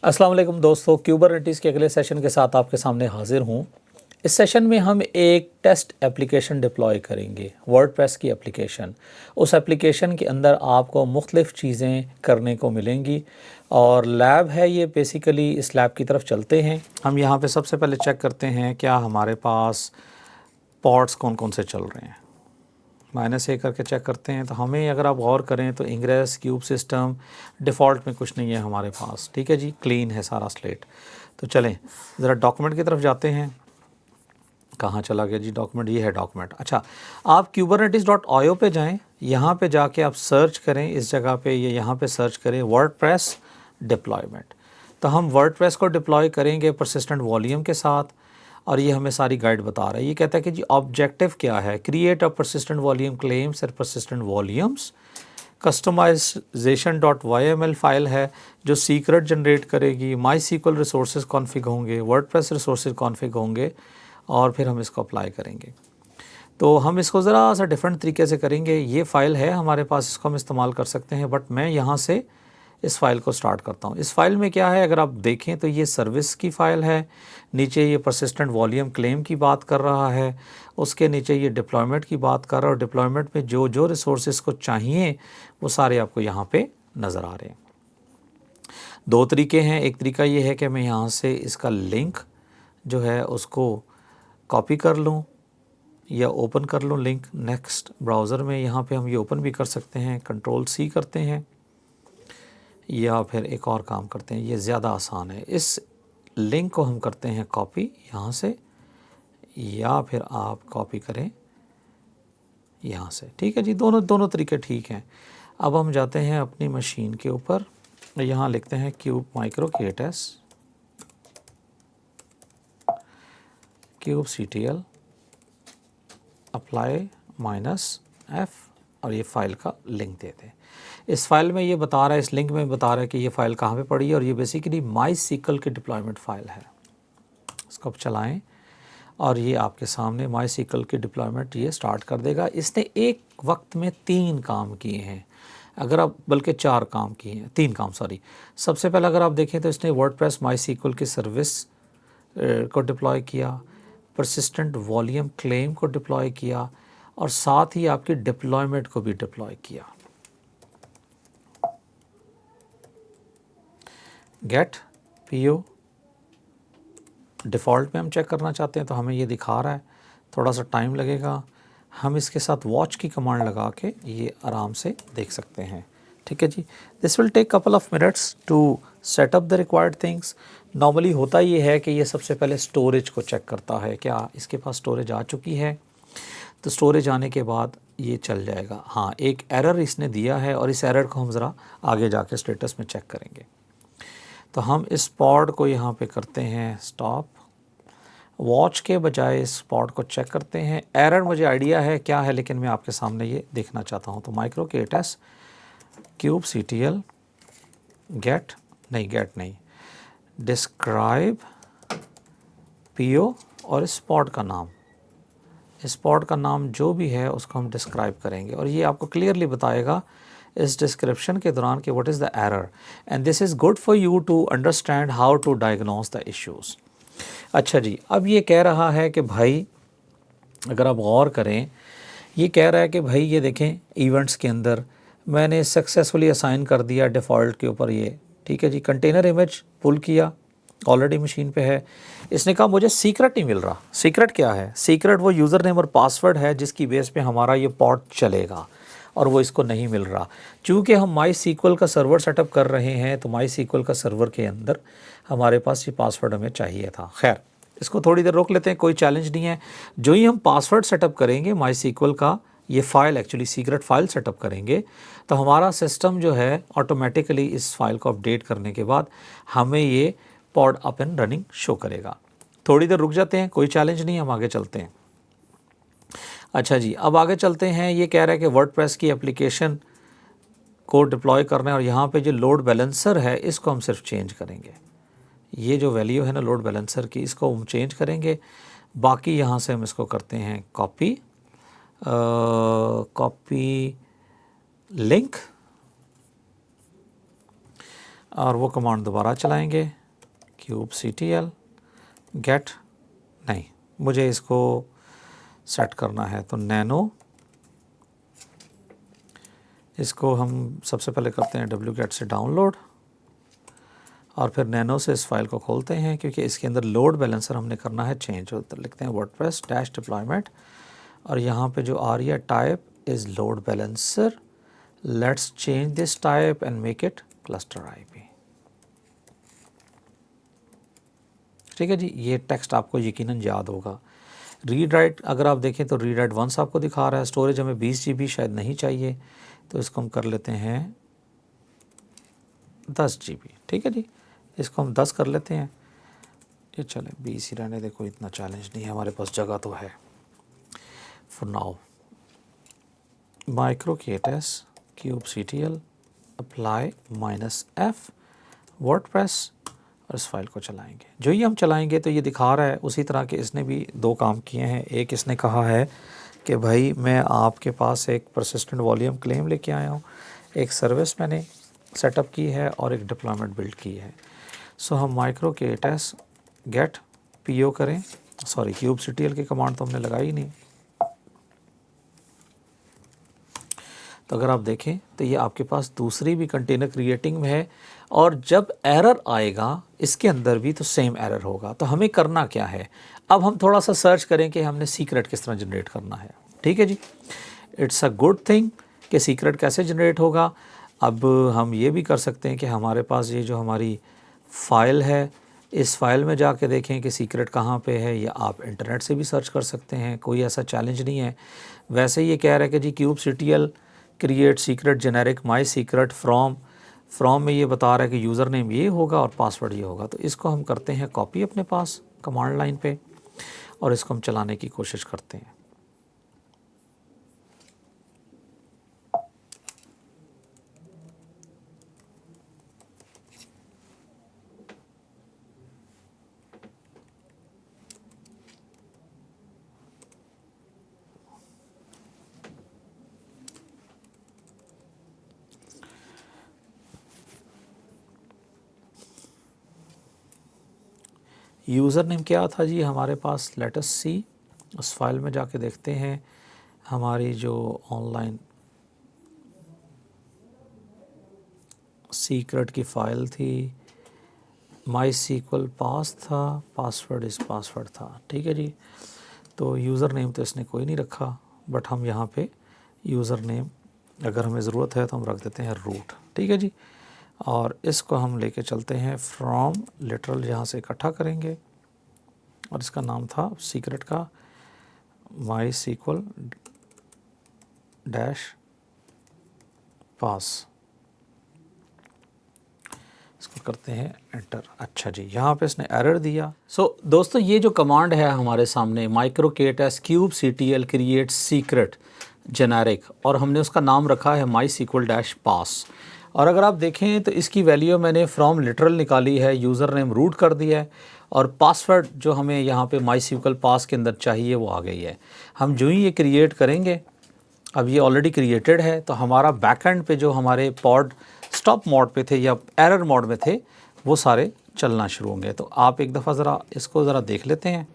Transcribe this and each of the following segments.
अस्सलाम वालेकुम दोस्तों, क्यूबरनेटिस के अगले सेशन के साथ आपके सामने हाजिर हूँ। इस सेशन में हम एक टेस्ट एप्लीकेशन डिप्लॉय करेंगे, वर्डप्रेस की एप्लीकेशन। उस एप्लीकेशन के अंदर आपको मुख्तलिफ़ चीज़ें करने को मिलेंगी और लैब है ये। बेसिकली इस लैब की तरफ चलते हैं। हम यहाँ पे सबसे पहले चेक करते हैं क्या हमारे पास पॉड्स कौन कौन से चल रहे हैं। -A करके चेक करते हैं। तो हमें अगर आप गौर करें तो इंग्रेस क्यूब सिस्टम डिफ़ॉल्ट में कुछ नहीं है हमारे पास। ठीक है जी, क्लीन है सारा स्लेट। तो चलें ज़रा डॉक्यूमेंट की तरफ जाते हैं। कहाँ चला गया जी डॉक्यूमेंट? ये है डॉक्यूमेंट। अच्छा, आप kubernetes.io पे जाएं। यहाँ पे जाके आप सर्च करें, इस जगह पे ये यहाँ पे सर्च करें वर्डप्रेस डिप्लॉयमेंट। तो हम वर्डप्रेस को डिप्लॉय करेंगे परसिस्टेंट वॉल्यूम के साथ और ये हमें सारी गाइड बता रहा है। ये कहता है कि जी ऑब्जेक्टिव क्या है, create a persistent volume claims और परसिस्टेंट वॉल्यूम्स। कस्टमाइजेशन.yml फाइल है जो सीक्रेट जनरेट करेगी। माई सीक्वल रिसोर्सेज कॉन्फ़िग होंगे, वर्डप्रेस रिसोर्सेज कॉन्फ़िग होंगे और फिर हम इसको अप्लाई करेंगे। तो हम इसको ज़रा सा डिफरेंट तरीके से करेंगे। ये फ़ाइल है हमारे पास, इसको हम इस्तेमाल कर सकते हैं, बट मैं यहाँ से इस फ़ाइल को स्टार्ट करता हूँ। इस फ़ाइल में क्या है, अगर आप देखें तो ये सर्विस की फ़ाइल है। नीचे ये परसिस्टेंट वॉल्यूम क्लेम की बात कर रहा है, उसके नीचे ये डिप्लॉयमेंट की बात कर रहा है और डिप्लॉयमेंट में जो जो रिसोर्सेज को चाहिए वो सारे आपको यहाँ पे नज़र आ रहे हैं। दो तरीके हैं। एक तरीका ये है कि मैं यहाँ से इसका लिंक जो है उसको कॉपी कर लूँ या ओपन कर लूँ लिंक नेक्स्ट ब्राउज़र में। यहाँ पे हम ये ओपन भी कर सकते हैं, Ctrl+C करते हैं, या फिर एक और काम करते हैं, ये ज़्यादा आसान है। इस लिंक को हम करते हैं कॉपी यहाँ से, या फिर आप कॉपी करें यहाँ से। ठीक है जी, दोनों तरीके ठीक हैं। अब हम जाते हैं अपनी मशीन के ऊपर, यहाँ लिखते हैं cube micro KTS kubectl apply -f और ये फ़ाइल का लिंक देते हैं। इस फाइल में ये बता रहा है, इस लिंक में बता रहा है कि ये फ़ाइल कहाँ पे पड़ी है और ये बेसिकली MySQL की डिप्लॉयमेंट फ़ाइल है। इसको आप चलाएं और ये आपके सामने MySQL की डिप्लॉयमेंट ये स्टार्ट कर देगा। इसने एक वक्त में 3 काम किए हैं, अगर आप बल्कि 4 काम किए हैं, 3 काम सॉरी। सबसे पहले अगर आप देखें तो इसने वर्डप्रेस MySQL की सर्विस को डिप्लॉय किया, परसिस्टेंट वॉल्यूम क्लेम को डिप्लॉय किया और साथ ही आपकी डिप्लॉयमेंट को भी डिप्लॉय किया। गेट PO डिफ़ॉल्ट में हम चेक करना चाहते हैं तो हमें ये दिखा रहा है, थोड़ा सा टाइम लगेगा। हम इसके साथ वॉच की कमांड लगा के ये आराम से देख सकते हैं। ठीक है जी, this will take couple of minutes to set up the required things. Normally होता ये है कि ये सबसे पहले स्टोरेज को चेक करता है, क्या इसके पास स्टोरेज आ चुकी है। तो स्टोरेज आने के बाद ये चल जाएगा। हाँ, एक एरर इसने दिया है और इस एरर को हम ज़रा आगे जाके स्टेटस में चेक करेंगे। तो हम इस पॉड को यहाँ पे करते हैं स्टॉप, वॉच के बजाय इस पॉड को चेक करते हैं। एरर मुझे आइडिया है क्या है, लेकिन मैं आपके सामने ये देखना चाहता हूँ। तो माइक्रो KTS kubectl गेट नहीं डिस्क्राइब PO और इस पॉड का नाम जो भी है उसको हम डिस्क्राइब करेंगे और ये आपको क्लियरली बताएगा इस डिस्क्रिप्शन के दौरान कि what is the error and this is good for you to understand how to diagnose the issues. अच्छा जी, अब ये कह रहा है कि भाई, अगर आप गौर करें, ये कह रहा है कि भाई ये देखें इवेंट्स के अंदर मैंने सक्सेसफुली असाइन कर दिया डिफ़ॉल्ट के ऊपर ये। ठीक है जी, कंटेनर इमेज पुल किया, ऑलरेडी मशीन पे है। इसने कहा मुझे सीक्रेट नहीं मिल रहा। सीक्रेट क्या है? सीक्रेट वो यूज़र नेम और पासवर्ड है जिसकी बेस पे हमारा ये पॉड चलेगा और वो इसको नहीं मिल रहा। चूँकि हम MySQL का सर्वर सेटअप कर रहे हैं तो MySQL का सर्वर के अंदर हमारे पास ये पासवर्ड हमें चाहिए था। खैर, इसको थोड़ी देर रोक लेते हैं, कोई चैलेंज नहीं है। जो ही हम पासवर्ड सेटअप करेंगे MySQL का, ये file actually secret file setup करेंगे तो हमारा सिस्टम जो है ऑटोमेटिकली इस फाइल को अपडेट करने के बाद हमें ये pod up and running show करेगा। थोड़ी देर रुक जाते हैं, कोई चैलेंज नहीं, हम आगे चलते हैं। अच्छा जी, अब आगे चलते हैं। ये कह रहा है कि वर्डप्रेस की एप्लीकेशन को डिप्लॉय करना है और यहाँ पे जो लोड बैलेंसर है इसको हम सिर्फ चेंज करेंगे। ये जो वैल्यू है ना लोड बैलेंसर की, इसको हम चेंज करेंगे। बाकी यहाँ से हम इसको करते हैं कॉपी लिंक और वो कमांड दोबारा चलाएंगे, kubectl get, नहीं मुझे इसको सेट करना है तो नैनो, इसको हम सबसे पहले करते हैं wget से डाउनलोड और फिर नैनो से इस फाइल को खोलते हैं क्योंकि इसके अंदर लोड बैलेंसर हमने करना है चेंज। तो लिखते हैं वर्डप्रेस डैश डिप्लॉयमेंट और यहाँ पे जो आ रही है type is load balancer, let's change this type and make it cluster IP. ठीक है जी, ये टेक्स्ट आपको यकीनन याद होगा। रीड राइट अगर आप देखें तो रीड राइट वंस आपको दिखा रहा है, स्टोरेज हमें 20 GB शायद नहीं चाहिए तो इसको हम कर लेते हैं 10 GB। ठीक है जी, इसको हम 10 कर लेते हैं, ये चले 20 ही रहने दे, कोई इतना चैलेंज नहीं है, हमारे पास जगह तो है। For now micro-k-test kubectl apply -f WordPress और इस फाइल को चलाएंगे। जो ही हम चलाएंगे तो ये दिखा रहा है उसी तरह के इसने भी दो काम किए हैं। एक इसने कहा है कि भाई मैं आपके पास एक persistent वॉल्यूम क्लेम लेके आया हूँ, एक सर्विस मैंने सेटअप की है और एक डिप्लॉयमेंट बिल्ड की है। सो हम micro-k-test get po करें, सॉरी kubectl की कमांड तो हमने लगाई नहीं। तो अगर आप देखें तो ये आपके पास दूसरी भी कंटेनर क्रिएटिंग में है और जब एरर आएगा इसके अंदर भी तो सेम एरर होगा। तो हमें करना क्या है, अब हम थोड़ा सा सर्च करें कि हमने सीक्रेट किस तरह जनरेट करना है। ठीक है जी, इट्स अ गुड थिंग कि सीक्रेट कैसे जनरेट होगा। अब हम ये भी कर सकते हैं कि हमारे पास ये जो हमारी फ़ाइल है इस फाइल में जाके देखें कि सीक्रेट कहाँ पे है, या आप इंटरनेट से भी सर्च कर सकते हैं, कोई ऐसा चैलेंज नहीं है। वैसे ये कह रहा है कि जी kubectl create secret generic my secret from में ये बता रहा है कि यूज़र नेम ये होगा और पासवर्ड ये होगा। तो इसको हम करते हैं कॉपी अपने पास कमांड लाइन पे और इसको हम चलाने की कोशिश करते हैं। यूज़र नेम क्या था जी हमारे पास, लेट अस सी, उस फाइल में जाके देखते हैं। हमारी जो ऑनलाइन सीक्रेट की फ़ाइल थी MySQL पास था, पासवर्ड इस पासवर्ड था। ठीक है जी, तो यूज़र नेम तो इसने कोई नहीं रखा, बट हम यहाँ पे यूज़र नेम अगर हमें ज़रूरत है तो हम रख देते हैं रूट। ठीक है जी, और इसको हम लेके चलते हैं फ्रॉम लिटरल, यहाँ से इकट्ठा करेंगे और इसका नाम था सीक्रेट का MySQL डैश पास, इसको करते हैं एंटर। अच्छा जी, यहाँ पे इसने एरर दिया। सो दोस्तों ये जो कमांड है हमारे सामने micro-k-test kubectl create secret generic और हमने उसका नाम रखा है MySQL डैश पास। और अगर आप देखें तो इसकी वैल्यू मैंने फ्रॉम लिटरल निकाली है, यूज़र नेम रूट कर दिया है और पासवर्ड जो हमें यहाँ पे MySQL पास के अंदर चाहिए वो आ गई है। हम जो ही ये क्रिएट करेंगे, अब ये ऑलरेडी क्रिएटेड है, तो हमारा बैकएंड पे जो हमारे पॉड स्टॉप मोड पे थे या एरर मोड में थे वो सारे चलना शुरू होंगे। तो आप एक दफ़ा ज़रा इसको ज़रा देख लेते हैं।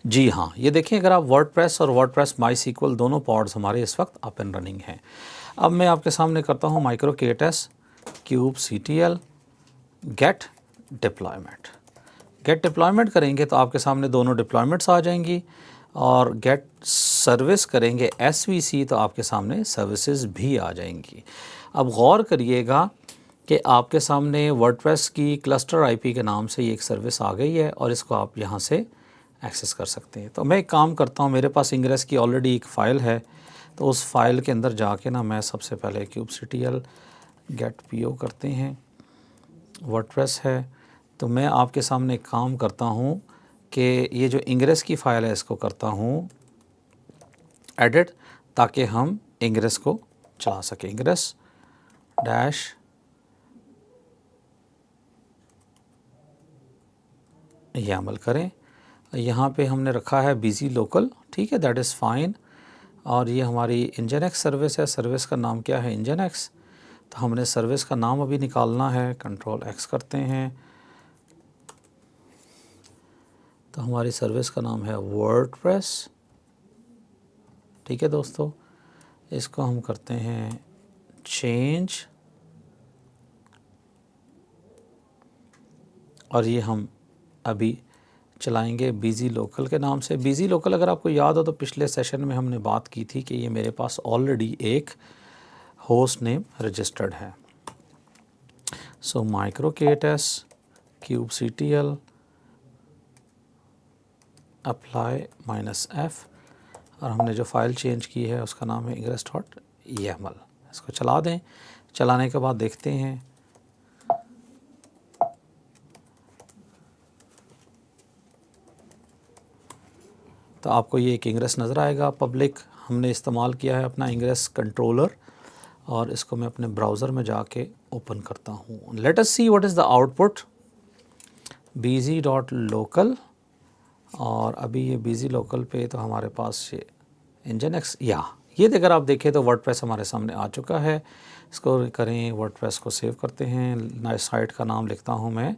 जी हाँ, ये देखें, अगर आप वर्डप्रेस और वर्डप्रेस MySQL दोनों पॉड्स हमारे इस वक्त अप एंड रनिंग हैं। अब मैं आपके सामने करता हूँ micro-k-test kubectl get deployment. Get deployment करेंगे तो आपके सामने दोनों डिप्लॉयमेंट्स आ जाएंगी और गेट सर्विस करेंगे SVC तो आपके सामने सर्विसेज भी आ जाएंगी। अब गौर करिएगा कि आपके सामने वर्डप्रेस की क्लस्टर IP के नाम से ये एक सर्विस आ गई है और इसको आप यहाँ से एक्सेस कर सकते हैं। तो मैं एक काम करता हूँ, मेरे पास इंग्रेस की ऑलरेडी एक फ़ाइल है, तो उस फाइल के अंदर जाके ना मैं सबसे पहले kubectl get po करते हैं, वर्डप्रेस है। तो मैं आपके सामने एक काम करता हूँ कि ये जो इंग्रेस की फ़ाइल है इसको करता हूँ एडिट, ताकि हम इंग्रेस को चला सकें। इंग्रेस डैश YAML करें, यहाँ पे हमने रखा है बिजी लोकल, ठीक है, दैट इज़ फाइन। और ये हमारी Nginx सर्विस है, सर्विस का नाम क्या है Nginx। तो हमने सर्विस का नाम अभी निकालना है, कंट्रोल एक्स करते हैं। तो हमारी सर्विस का नाम है वर्डप्रेस। ठीक है दोस्तों, इसको हम करते हैं चेंज, और ये हम अभी चलाएंगे बिजी लोकल के नाम से। बिजी लोकल अगर आपको याद हो तो पिछले सेशन में हमने बात की थी कि ये मेरे पास ऑलरेडी एक होस्ट नेम रजिस्टर्ड है। सो माइक्रोकेटस kubectl अप्लाई -f, और हमने जो फ़ाइल चेंज की है उसका नाम है ingress.yaml। इसको चला दें। चलाने के बाद देखते हैं तो आपको ये एक इंग्रेस नज़र आएगा। पब्लिक हमने इस्तेमाल किया है अपना इंग्रेस कंट्रोलर, और इसको मैं अपने ब्राउज़र में जाके ओपन करता हूँ। Let us see what is the output, bz.local, और अभी ये बिजी लोकल पे तो हमारे पास ये nginx, ये अगर आप देखें तो वर्डप्रेस हमारे सामने आ चुका है। इसको करें, वर्डप्रेस को सेव करते हैं। नए साइट का नाम लिखता हूँ मैं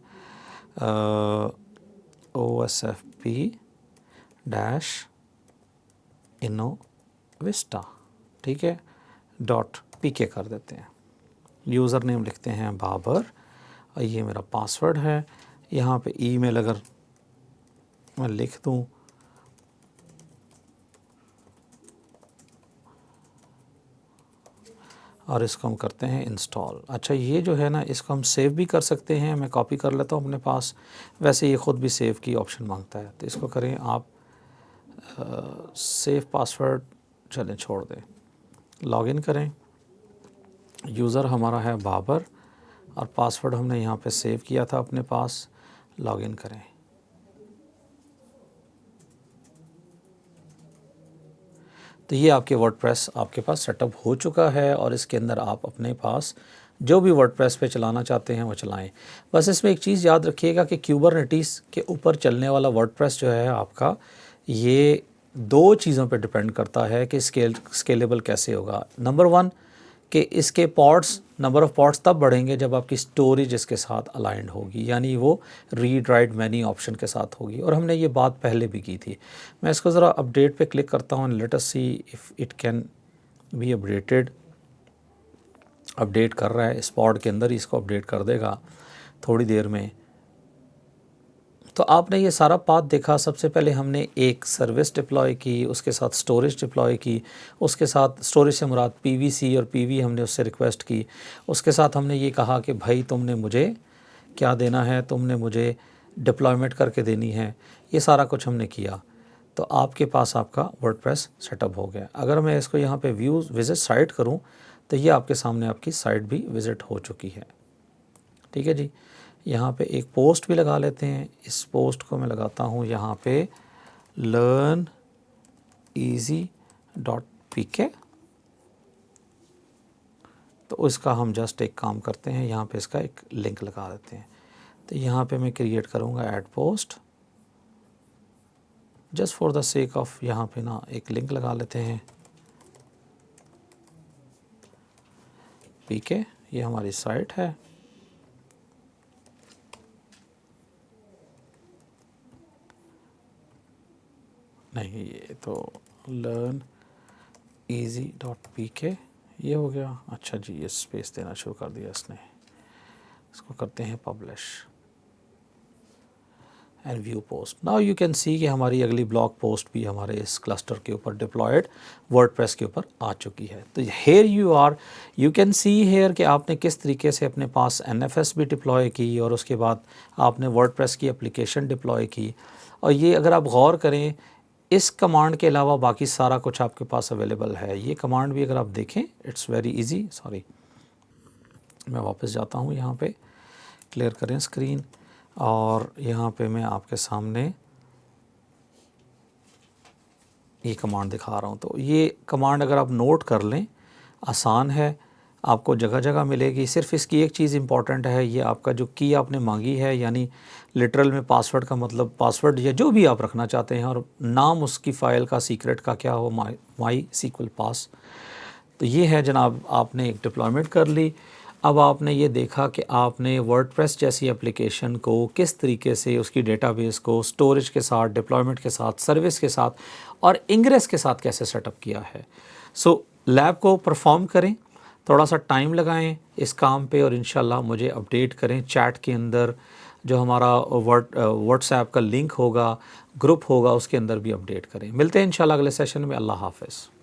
osfp-innovista, ठीक है, .pk कर देते हैं। यूज़र नेम लिखते हैं बाबर, और ये मेरा पासवर्ड है। यहाँ पे ईमेल अगर मैं लिख दूँ, और इसको हम करते हैं इंस्टॉल। अच्छा, ये जो है ना, इसको हम सेव भी कर सकते हैं। मैं कॉपी कर लेता हूँ अपने पास, वैसे ये ख़ुद भी सेव की ऑप्शन मांगता है। तो इसको करें आप सेव पासवर्ड, चलें छोड़ दें, लॉगिन करें। यूज़र हमारा है बाबर, और पासवर्ड हमने यहाँ पे सेव किया था अपने पास। लॉगिन करें। तो ये आपके वर्डप्रेस आपके पास सेटअप हो चुका है, और इसके अंदर आप अपने पास जो भी वर्डप्रेस पे चलाना चाहते हैं वो चलाएं। बस इसमें एक चीज़ याद रखिएगा कि क्यूबरनेटिस के ऊपर चलने वाला वर्डप्रेस जो है आपका, ये दो चीज़ों पे डिपेंड करता है कि स्केलेबल कैसे होगा। नंबर वन, कि इसके पॉड्स, नंबर ऑफ़ पॉड्स तब बढ़ेंगे जब आपकी स्टोरेज इसके साथ अलाइंड होगी, यानी वो रीड राइट मैनी ऑप्शन के साथ होगी। और हमने ये बात पहले भी की थी। मैं इसको ज़रा अपडेट पे क्लिक करता हूँ। Let us C if it can be updated. Update कर रहा है, इस पॉड के अंदर ही इसको अपडेट कर देगा थोड़ी देर में। तो आपने ये सारा पाथ देखा। सबसे पहले हमने एक सर्विस डिप्लॉय की, उसके साथ स्टोरेज डिप्लॉय की, उसके साथ स्टोरेज से मुराद पीवीसी और पीवी हमने उससे रिक्वेस्ट की। उसके साथ हमने ये कहा कि भाई तुमने मुझे क्या देना है, तुमने मुझे डिप्लॉयमेंट करके देनी है। ये सारा कुछ हमने किया, तो आपके पास आपका वर्डप्रेस सेटअप हो गया। अगर मैं इसको यहाँ पे व्यू विज़िट साइट करूँ तो ये आपके सामने आपकी साइट भी विज़िट हो चुकी है। ठीक है जी। यहाँ पे एक पोस्ट भी लगा लेते हैं। इस पोस्ट को मैं लगाता हूँ यहाँ पे learneasy.pk। तो इसका हम जस्ट एक काम करते हैं, यहाँ पे इसका एक लिंक लगा देते हैं। तो यहाँ पे मैं क्रिएट करूँगा add post, just for the sake of, यहाँ पे ना एक लिंक लगा लेते हैं पीके। ये हमारी साइट है। नहीं, ये तो learneasy.pk ये हो गया। अच्छा जी, ये स्पेस देना शुरू कर दिया इसने। इसको करते हैं publish and view post. Now you can सी कि हमारी अगली ब्लॉग पोस्ट भी हमारे इस क्लस्टर के ऊपर डिप्लॉयड वर्डप्रेस के ऊपर आ चुकी है। तो here you can see here कि आपने किस तरीके से अपने पास एनएफएस भी डिप्लॉय की, और उसके बाद आपने वर्डप्रेस की एप्लीकेशन डिप्लॉय की। और ये अगर आप गौर करें, इस कमांड के अलावा बाकी सारा कुछ आपके पास अवेलेबल है। ये कमांड भी अगर आप देखें, इट्स वेरी इजी। सॉरी, मैं वापस जाता हूँ, यहाँ पे क्लियर करें स्क्रीन, और यहाँ पे मैं आपके सामने ये कमांड दिखा रहा हूँ। तो ये कमांड अगर आप नोट कर लें, आसान है, आपको जगह जगह मिलेगी। सिर्फ इसकी एक चीज़ इंपॉर्टेंट है, ये आपका जो की आपने मांगी है, यानी लिटरल में पासवर्ड का मतलब पासवर्ड या जो भी आप रखना चाहते हैं, और नाम उसकी फ़ाइल का सीक्रेट का क्या हो, माई SQL पास। तो ये है जनाब, आपने एक डिप्लॉयमेंट कर ली। अब आपने ये देखा कि आपने वर्डप्रेस जैसी एप्लीकेशन को किस तरीके से उसकी डेटाबेस को स्टोरेज के साथ, डिप्लॉयमेंट के साथ, सर्विस के साथ और इंग्रेस के साथ कैसे सेटअप किया है। सो लैब को परफॉर्म करें, थोड़ा सा टाइम लगाएं इस काम पे और इंशाल्लाह मुझे अपडेट करें चैट के अंदर। जो हमारा व्हाट्सएप का लिंक होगा, ग्रुप होगा, उसके अंदर भी अपडेट करें। मिलते हैं इंशाल्लाह अगले सेशन में। अल्लाह हाफ़िज़।